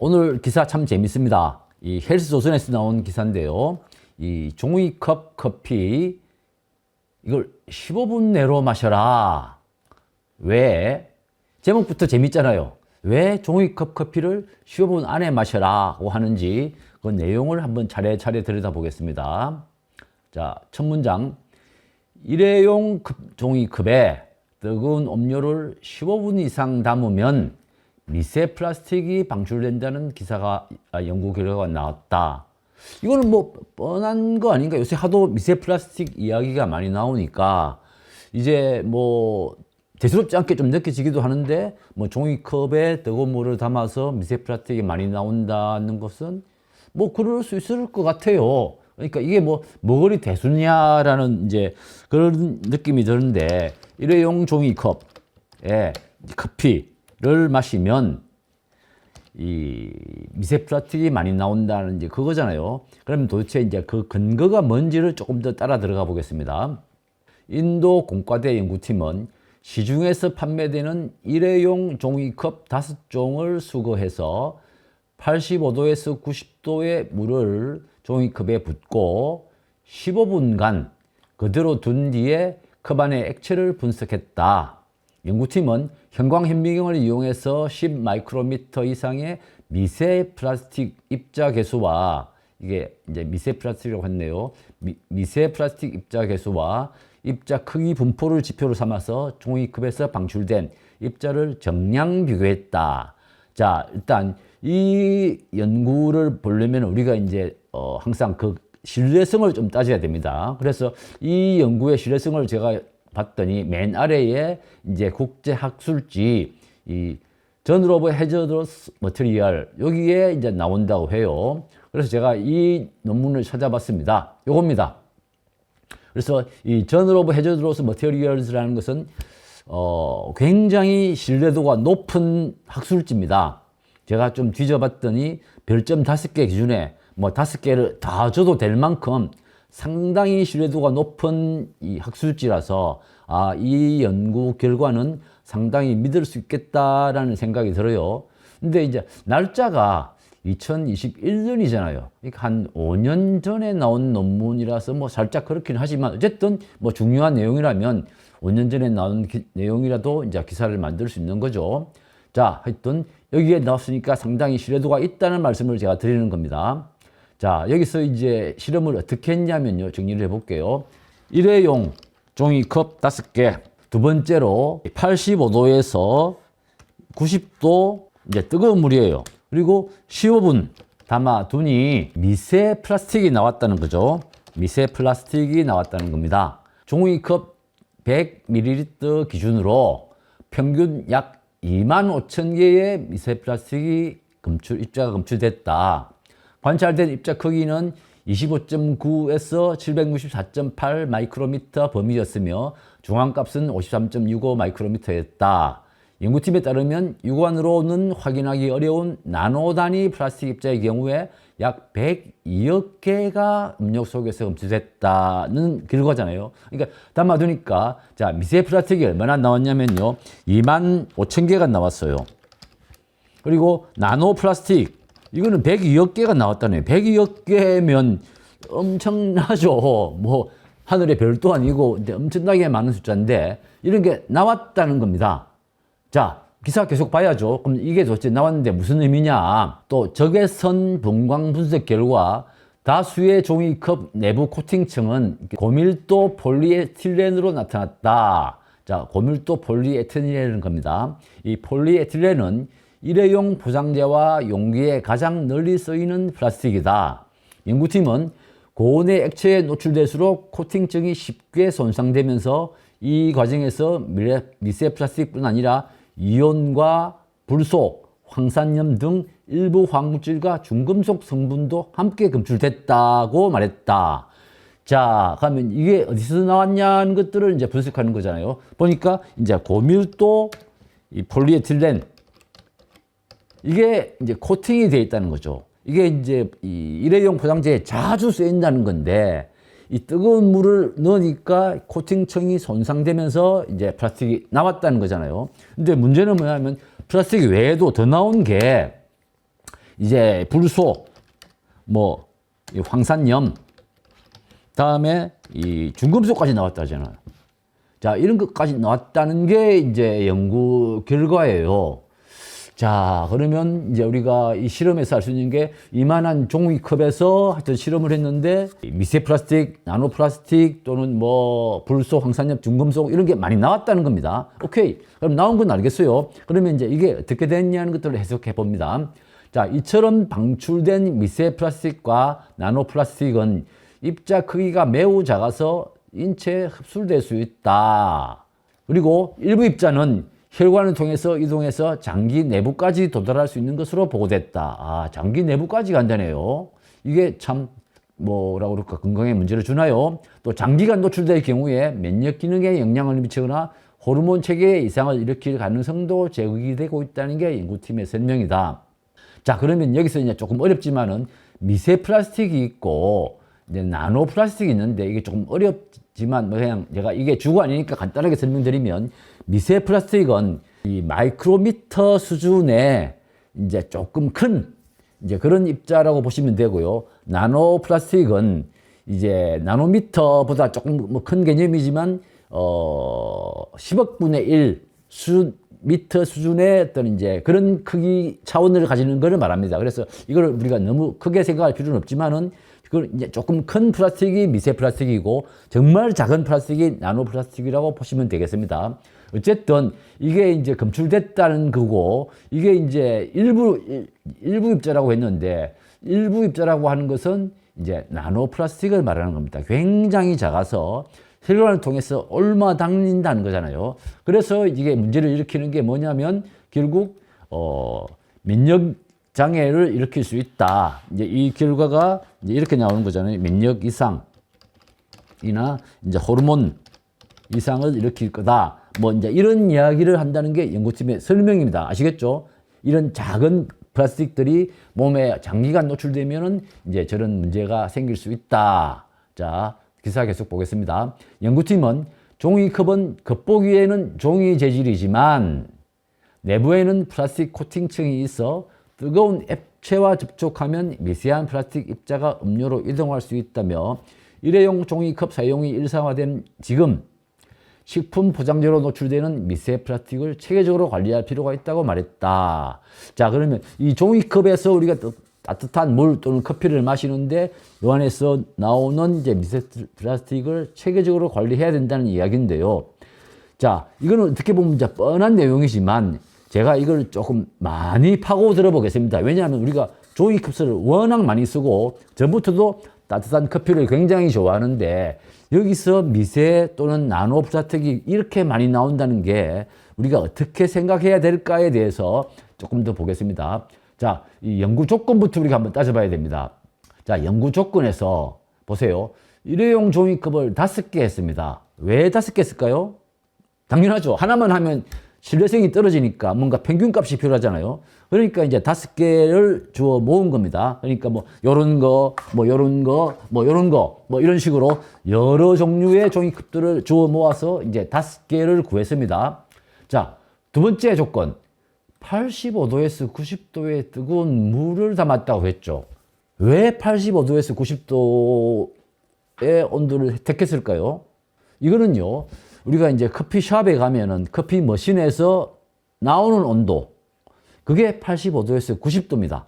오늘 기사 참 재밌습니다. 이 헬스조선에서 나온 기사인데요. 이 종이컵 커피 이걸 15분 내로 마셔라. 왜? 제목부터 재밌잖아요. 왜 종이컵 커피를 15분 안에 마셔라고 하는지 그 내용을 한번 차례차례 들여다보겠습니다. 자, 첫 문장. 일회용 종이컵에 뜨거운 음료를 15분 이상 담으면 미세 플라스틱이 방출된다는 기사가 연구 결과가 나왔다. 이거는 뭐 뻔한 거 아닌가? 요새 하도 미세 플라스틱 이야기가 많이 나오니까 이제 뭐 대수롭지 않게 좀 느껴지기도 하는데, 뭐 종이컵에 뜨거운 물을 담아서 미세 플라스틱이 많이 나온다는 것은 뭐 그럴 수 있을 것 같아요. 그러니까 이게 뭐 뭐거리 대수냐라는 이제 그런 느낌이 드는데, 일회용 종이컵에 커피를 마시면 이 미세 플라스틱이 많이 나온다는 이제 그거잖아요. 그러면 도대체 이제 그 근거가 뭔지를 조금 더 따라 들어가 보겠습니다. 인도 공과대 연구팀은 시중에서 판매되는 일회용 종이컵 5종을 수거해서 85도에서 90도의 물을 종이컵에 붓고 15분간 그대로 둔 뒤에 컵 안에 액체를 분석했다. 연구팀은 형광현미경을 이용해서 10 마이크로미터 이상의 미세 플라스틱 입자 개수와, 이게 이제 미세 플라스틱이라고 했네요. 미세 플라스틱 입자 개수와 입자 크기 분포를 지표로 삼아서 종이컵에서 방출된 입자를 정량 비교했다. 자, 일단 이 연구를 보려면 우리가 이제 항상 그 신뢰성을 좀 따져야 됩니다. 그래서 이 연구의 신뢰성을 제가 봤더니 맨 아래에 이제 국제학술지 이 저널 오브 해저더스 머티리얼, 여기에 이제 나온다고 해요. 그래서 제가 이 논문을 찾아봤습니다. 요겁니다. 그래서 이 저널 오브 해저더스 머티리얼스라는 것은 굉장히 신뢰도가 높은 학술지입니다. 제가 좀 뒤져봤더니 별점 5개 기준에 뭐 5개를 다 줘도 될 만큼 상당히 신뢰도가 높은 이 학술지라서 이 연구 결과는 상당히 믿을 수 있겠다라는 생각이 들어요. 근데 이제 날짜가 2021년이잖아요. 그러니까 한 5년 전에 나온 논문이라서 뭐 살짝 그렇긴 하지만 어쨌든 뭐 중요한 내용이라면 5년 전에 나온 내용이라도 이제 기사를 만들 수 있는 거죠. 자, 하여튼 여기에 나왔으니까 상당히 신뢰도가 있다는 말씀을 제가 드리는 겁니다. 자, 여기서 이제 실험을 어떻게 했냐면요. 정리를 해볼게요. 일회용 종이컵 5개. 두 번째로 85도에서 90도 이제 뜨거운 물이에요. 그리고 15분 담아두니 미세 플라스틱이 나왔다는 거죠. 미세 플라스틱이 나왔다는 겁니다. 종이컵 100ml 기준으로 평균 약 25,000개의 미세 플라스틱이 입자가 검출됐다. 관찰된 입자 크기는 25.9에서 764.8 마이크로미터 범위였으며 중앙값은 53.65 마이크로미터였다. 연구팀에 따르면 육안으로는 확인하기 어려운 나노 단위 플라스틱 입자의 경우에 약 102억 개가 음료 속에서 검출됐다는 결과잖아요. 그러니까 담아두니까, 자, 미세 플라스틱이 얼마나 나왔냐면요. 25,000개가 나왔어요. 그리고 나노 플라스틱, 이거는 102억 개가 나왔다네요. 102억 개면 엄청나죠. 뭐 하늘의 별도 아니고 엄청나게 많은 숫자인데 이런 게 나왔다는 겁니다. 자, 기사 계속 봐야죠. 그럼 이게 도대체 나왔는데 무슨 의미냐? 또 적외선 분광 분석 결과 다수의 종이컵 내부 코팅층은 고밀도 폴리에틸렌으로 나타났다. 자, 고밀도 폴리에틸렌이라는 겁니다. 이 폴리에틸렌은 일회용 포장재와 용기에 가장 널리 쓰이는 플라스틱이다. 연구팀은 고온의 액체에 노출될수록 코팅층이 쉽게 손상되면서 이 과정에서 미세 플라스틱뿐 아니라 이온과 불소, 황산염 등 일부 화학물질과 중금속 성분도 함께 검출됐다고 말했다. 자, 그러면 이게 어디서 나왔냐는 것들을 이제 분석하는 거잖아요. 보니까 이제 고밀도 이 폴리에틸렌, 이게 이제 코팅이 되어 있다는 거죠. 이게 이제 이 일회용 포장재에 자주 쓰인다는 건데, 이 뜨거운 물을 넣으니까 코팅층이 손상되면서 이제 플라스틱이 나왔다는 거잖아요. 근데 문제는 뭐냐면 플라스틱 외에도 더 나온 게 이제 불소, 뭐 이 황산염, 다음에 이 중금속까지 나왔다 하잖아요. 자, 이런 것까지 나왔다는 게 이제 연구 결과예요. 자, 그러면 이제 우리가 이 실험에서 알 수 있는 게 이만한 종이컵에서 하여튼 실험을 했는데 미세 플라스틱, 나노 플라스틱 또는 뭐 불소, 황산염, 중금속 이런 게 많이 나왔다는 겁니다. 오케이. 그럼 나온 건 알겠어요. 그러면 이제 이게 어떻게 됐냐는 것들을 해석해 봅니다. 자, 이처럼 방출된 미세 플라스틱과 나노 플라스틱은 입자 크기가 매우 작아서 인체에 흡수될 수 있다. 그리고 일부 입자는 혈관을 통해서 이동해서 장기 내부까지 도달할 수 있는 것으로 보고됐다. 아, 장기 내부까지 간다네요. 이게 참 뭐라고 그럴까, 건강에 문제를 주나요? 또 장기간 노출될 경우에 면역 기능에 영향을 미치거나 호르몬 체계에 이상을 일으킬 가능성도 제기되고 있다는 게 연구팀의 설명이다. 자, 그러면 여기서 이제 조금 어렵지만은 미세 플라스틱이 있고 이제 나노 플라스틱이 있는데 이게 조금 어렵지만 뭐 그냥 제가 이게 주가 아니니까 간단하게 설명드리면, 미세 플라스틱은 이 마이크로미터 수준의 이제 조금 큰 이제 그런 입자라고 보시면 되고요. 나노 플라스틱은 이제 나노미터보다 조금 뭐 큰 개념이지만 10억분의 1 미터 수준의 어떤 이제 그런 크기 차원을 가지는 것을 말합니다. 그래서 이걸 우리가 너무 크게 생각할 필요는 없지만은 그걸 이제 조금 큰 플라스틱이 미세 플라스틱이고 정말 작은 플라스틱이 나노 플라스틱이라고 보시면 되겠습니다. 어쨌든 이게 이제 검출됐다는 거고, 이게 이제 일부 입자라고 했는데 일부 입자라고 하는 것은 이제 나노 플라스틱을 말하는 겁니다. 굉장히 작아서 혈관을 통해서 옮아다닌다는 거잖아요. 그래서 이게 문제를 일으키는 게 뭐냐면 결국 면역 장애를 일으킬 수 있다. 이제 이 결과가 이제 이렇게 나오는 거잖아요. 면역 이상이나 이제 호르몬 이상을 일으킬 거다. 뭐 이제 이런 이야기를 한다는 게 연구팀의 설명입니다. 아시겠죠? 이런 작은 플라스틱들이 몸에 장기간 노출되면은 이제 저런 문제가 생길 수 있다. 자, 기사 계속 보겠습니다. 연구팀은 종이컵은 겉보기에는 종이 재질이지만 내부에는 플라스틱 코팅층이 있어 뜨거운 액체와 접촉하면 미세한 플라스틱 입자가 음료로 이동할 수 있다며, 일회용 종이컵 사용이 일상화된 지금 식품 포장재로 노출되는 미세 플라스틱을 체계적으로 관리할 필요가 있다고 말했다. 자, 그러면 이 종이컵에서 우리가 따뜻한 물 또는 커피를 마시는데 이 안에서 나오는 이제 미세 플라스틱을 체계적으로 관리해야 된다는 이야기인데요. 자, 이거는 어떻게 보면 이제 뻔한 내용이지만 제가 이걸 조금 많이 파고 들어보겠습니다. 왜냐하면 우리가 종이컵을 워낙 많이 쓰고 전부터도 따뜻한 커피를 굉장히 좋아하는데 여기서 미세 또는 나노 플라스틱이 이렇게 많이 나온다는 게 우리가 어떻게 생각해야 될까에 대해서 조금 더 보겠습니다. 자, 이 연구 조건부터 우리가 한번 따져봐야 됩니다. 자, 연구 조건에서 보세요. 일회용 종이컵을 5개 했습니다. 왜 5개 했을까요? 당연하죠. 하나만 하면 신뢰성이 떨어지니까 뭔가 평균 값이 필요하잖아요. 그러니까 이제 5개를 주어 모은 겁니다. 그러니까 뭐 요런 거, 뭐 요런 거, 뭐 요런 거, 뭐 이런 식으로 여러 종류의 종이컵들을 주어 모아서 이제 5개를 구했습니다. 자, 두 번째 조건. 85도에서 90도의 뜨거운 물을 담았다고 했죠. 왜 85도에서 90도의 온도를 택했을까요? 이거는요, 우리가 이제 커피숍에 가면은 커피 머신에서 나오는 온도, 그게 85도에서 90도입니다.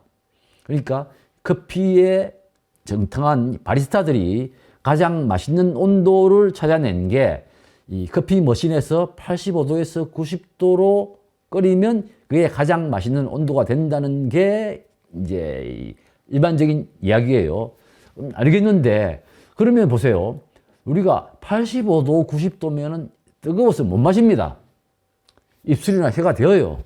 그러니까 커피에 정통한 바리스타들이 가장 맛있는 온도를 찾아낸 게 이 커피 머신에서 85도에서 90도로 끓이면 그게 가장 맛있는 온도가 된다는 게 이제 일반적인 이야기예요. 알겠는데, 그러면 보세요. 우리가 85도, 90도면은 뜨거워서 못 마십니다. 입술이나 혀가 데어요.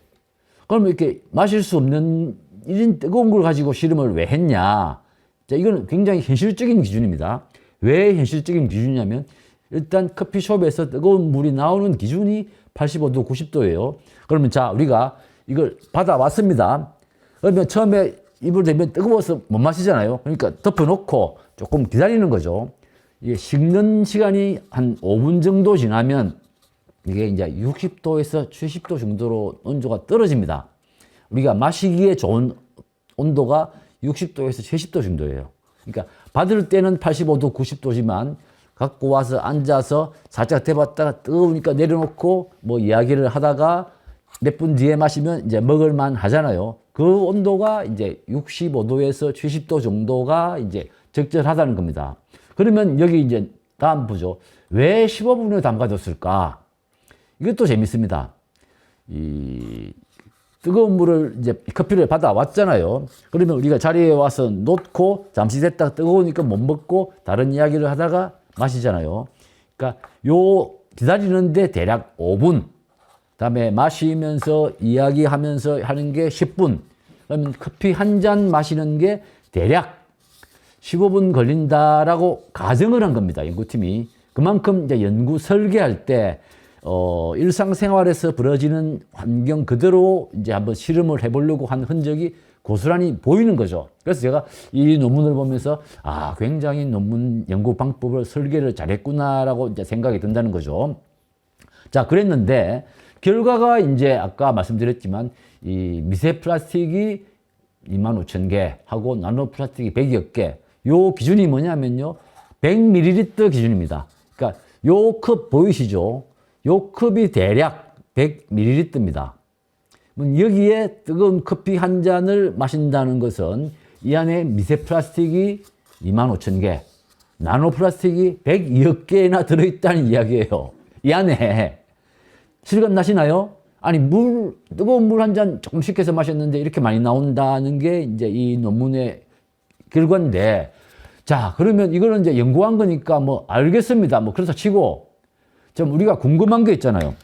그럼 이렇게 마실 수 없는 이런 뜨거운 걸 가지고 실험을 왜 했냐? 자, 이거는 굉장히 현실적인 기준입니다. 왜 현실적인 기준이냐면, 일단 커피숍에서 뜨거운 물이 나오는 기준이 85도, 90도예요. 그러면 자, 우리가 이걸 받아왔습니다. 그러면 처음에 입을 대면 뜨거워서 못 마시잖아요. 그러니까 덮어놓고 조금 기다리는 거죠. 이게 식는 시간이 한 5분 정도 지나면 이게 이제 60도에서 70도 정도로 온도가 떨어집니다. 우리가 마시기에 좋은 온도가 60도에서 70도 정도예요. 그러니까 받을 때는 85도, 90도지만 갖고 와서 앉아서 살짝 데봤다가 뜨거우니까 내려놓고 뭐 이야기를 하다가 몇 분 뒤에 마시면 이제 먹을만 하잖아요. 그 온도가 이제 65도에서 70도 정도가 이제 적절하다는 겁니다. 그러면 여기 이제 다음 보죠. 왜 15분을 담가뒀을까? 이것도 재밌습니다. 이 뜨거운 물을 이제 커피를 받아왔잖아요. 그러면 우리가 자리에 와서 놓고 잠시 됐다가 뜨거우니까 못 먹고 다른 이야기를 하다가 마시잖아요. 그러니까 요 기다리는데 대략 5분, 그다음에 마시면서 이야기하면서 하는 게 10분, 그러면 커피 한 잔 마시는 게 대략 15분 걸린다라고 가정을 한 겁니다. 연구팀이. 그만큼 이제 연구 설계할 때 일상생활에서 벌어지는 환경 그대로 이제 한번 실험을 해보려고 한 흔적이 고스란히 보이는 거죠. 그래서 제가 이 논문을 보면서 굉장히 논문 연구 방법을 설계를 잘했구나라고 이제 생각이 든다는 거죠. 자, 그랬는데 결과가 이제 아까 말씀드렸지만 이 미세 플라스틱이 25,000개 하고 나노 플라스틱이 100여 개. 요 기준이 뭐냐면요. 100ml 기준입니다. 그러니까 요 컵 보이시죠? 요 컵이 대략 100ml입니다. 여기에 뜨거운 커피 한 잔을 마신다는 것은 이 안에 미세 플라스틱이 25,000개, 나노 플라스틱이 102억 개나 들어있다는 이야기예요. 이 안에. 실감 나시나요? 아니, 뜨거운 물 한 잔 조금 식혀서 마셨는데 이렇게 많이 나온다는 게 이제 이 논문의 결과인데, 자, 그러면 이거는 이제 연구한 거니까 뭐 알겠습니다. 뭐 그래서 치고, 좀 우리가 궁금한 게 있잖아요.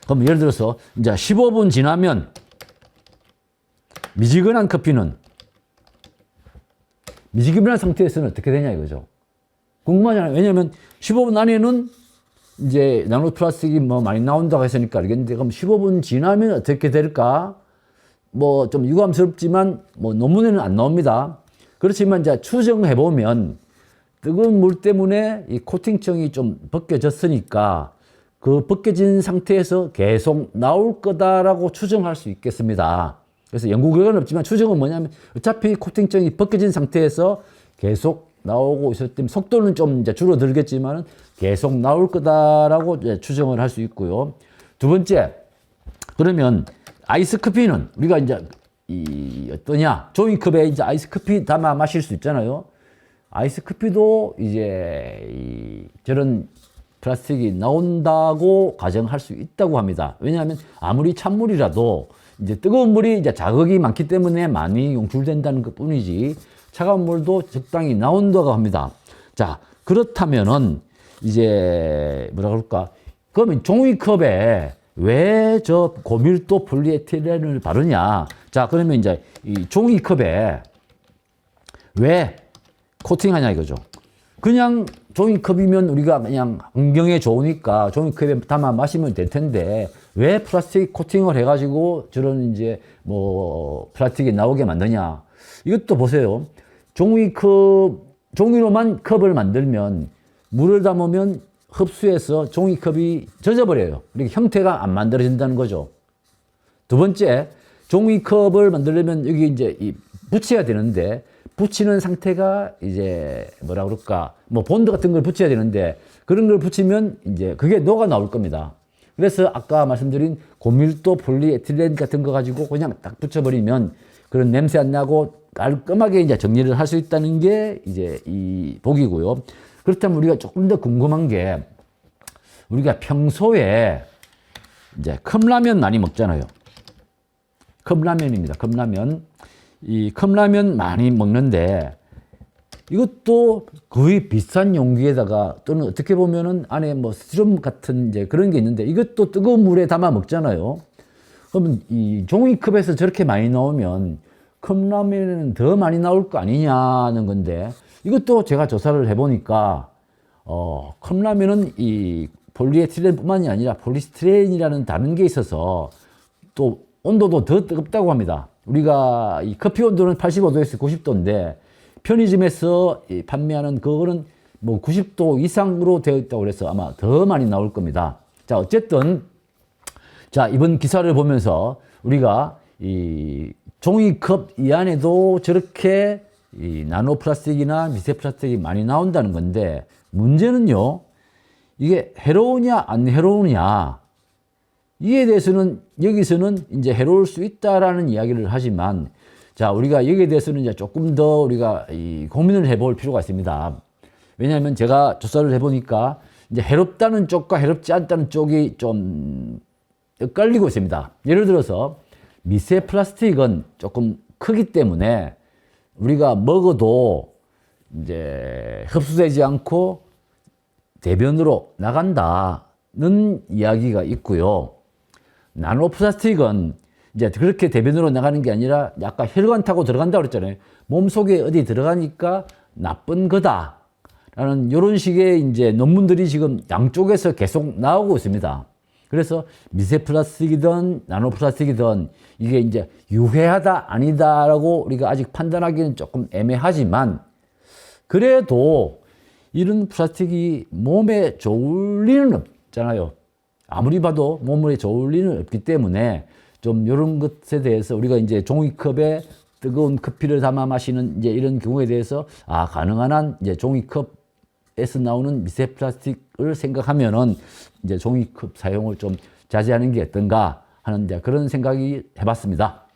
그럼 예를 들어서 이제 15분 지나면 미지근한 커피는 미지근한 상태에서는 어떻게 되냐 이거죠. 궁금하잖아요. 왜냐하면 15분 안에는 이제 나노 플라스틱이 뭐 많이 나온다고 했으니까 알겠는데, 그럼 15분 지나면 어떻게 될까? 뭐 좀 유감스럽지만 뭐 논문에는 안 나옵니다. 그렇지만 이제 추정해 보면 뜨거운 물 때문에 이 코팅층이 좀 벗겨졌으니까 그 벗겨진 상태에서 계속 나올 거다라고 추정할 수 있겠습니다. 그래서 연구 결과는 없지만 추정은 뭐냐면 어차피 코팅층이 벗겨진 상태에서 계속 나오고 있을 때 속도는 좀 이제 줄어들겠지만 계속 나올 거다라고 이제 추정을 할 수 있고요. 두 번째, 그러면 아이스 커피는 우리가 이제 어떠냐? 종이컵에 이제 아이스 커피 담아 마실 수 있잖아요. 아이스 커피도 이제 저런 플라스틱이 나온다고 가정할 수 있다고 합니다. 왜냐하면 아무리 찬물이라도 이제 뜨거운 물이 이제 자극이 많기 때문에 많이 용출된다는 것 뿐이지 차가운 물도 적당히 나온다고 합니다. 자, 그렇다면은 이제 뭐라 그럴까? 그러면 종이컵에 왜 저 고밀도 폴리에틸렌을 바르냐? 자, 그러면 이제 이 종이컵에 왜 코팅하냐 이거죠. 그냥 종이컵이면 우리가 그냥 환경에 좋으니까 종이컵에 담아 마시면 될 텐데 왜 플라스틱 코팅을 해가지고 저런 이제 뭐 플라스틱이 나오게 만드냐? 이것도 보세요. 종이로만 컵을 만들면 물을 담으면 흡수해서 종이컵이 젖어버려요. 이렇게 형태가 안 만들어진다는 거죠. 두 번째, 종이컵을 만들려면 여기 이제 붙여야 되는데 붙이는 상태가 이제 뭐라 그럴까, 뭐 본드 같은 걸 붙여야 되는데 그런 걸 붙이면 이제 그게 녹아 나올 겁니다. 그래서 아까 말씀드린 고밀도 폴리에틸렌 같은 거 가지고 그냥 딱 붙여버리면 그런 냄새 안 나고 깔끔하게 이제 정리를 할 수 있다는 게 이제 이 복이고요. 그렇다면 우리가 조금 더 궁금한 게 우리가 평소에 이제 컵라면 많이 먹잖아요. 컵라면입니다. 컵라면. 이 컵라면 많이 먹는데 이것도 거의 비싼 용기에다가 또는 어떻게 보면은 안에 뭐 스티로폼 같은 이제 그런 게 있는데 이것도 뜨거운 물에 담아 먹잖아요. 그러면 이 종이컵에서 저렇게 많이 나오면 컵라면에는 더 많이 나올 거 아니냐는 건데 이것도 제가 조사를 해보니까 컵라면은 이 폴리에틸렌뿐만이 아니라 폴리스티렌이라는 다른 게 있어서 또 온도도 더 뜨겁다고 합니다. 우리가 이 커피 온도는 85도에서 90도인데 편의점에서 판매하는 그거는 뭐 90도 이상으로 되어 있다고 그래서 아마 더 많이 나올 겁니다. 자, 어쨌든 자, 이번 기사를 보면서 우리가 이 종이컵 이 안에도 저렇게 이 나노 플라스틱이나 미세 플라스틱이 많이 나온다는 건데, 문제는요, 이게 해로우냐 안 해로우냐, 이에 대해서는 여기서는 이제 해로울 수 있다라는 이야기를 하지만, 자, 우리가 여기에 대해서는 이제 조금 더 우리가 고민을 해볼 필요가 있습니다. 왜냐하면 제가 조사를 해보니까 이제 해롭다는 쪽과 해롭지 않다는 쪽이 좀 엇갈리고 있습니다. 예를 들어서 미세 플라스틱은 조금 크기 때문에 우리가 먹어도 이제 흡수되지 않고 대변으로 나간다는 이야기가 있고요. 나노 플라스틱은 이제 그렇게 대변으로 나가는 게 아니라 약간 혈관 타고 들어간다고 그랬잖아요. 몸속에 어디 들어가니까 나쁜 거다. 라는 이런 식의 이제 논문들이 지금 양쪽에서 계속 나오고 있습니다. 그래서 미세 플라스틱이든 나노 플라스틱이든 이게 이제 유해하다 아니다라고 우리가 아직 판단하기는 조금 애매하지만, 그래도 이런 플라스틱이 몸에 좋을 리는 없잖아요. 아무리 봐도 몸에 좋을 리는 없기 때문에 좀 이런 것에 대해서 우리가 이제 종이컵에 뜨거운 커피를 담아 마시는 이제 이런 경우에 대해서 가능한 한 이제 종이컵에서 나오는 미세 플라스틱을 생각하면은 이제 종이컵 사용을 좀 자제하는 게 어떤가 하는 이제 그런 생각이 해봤습니다.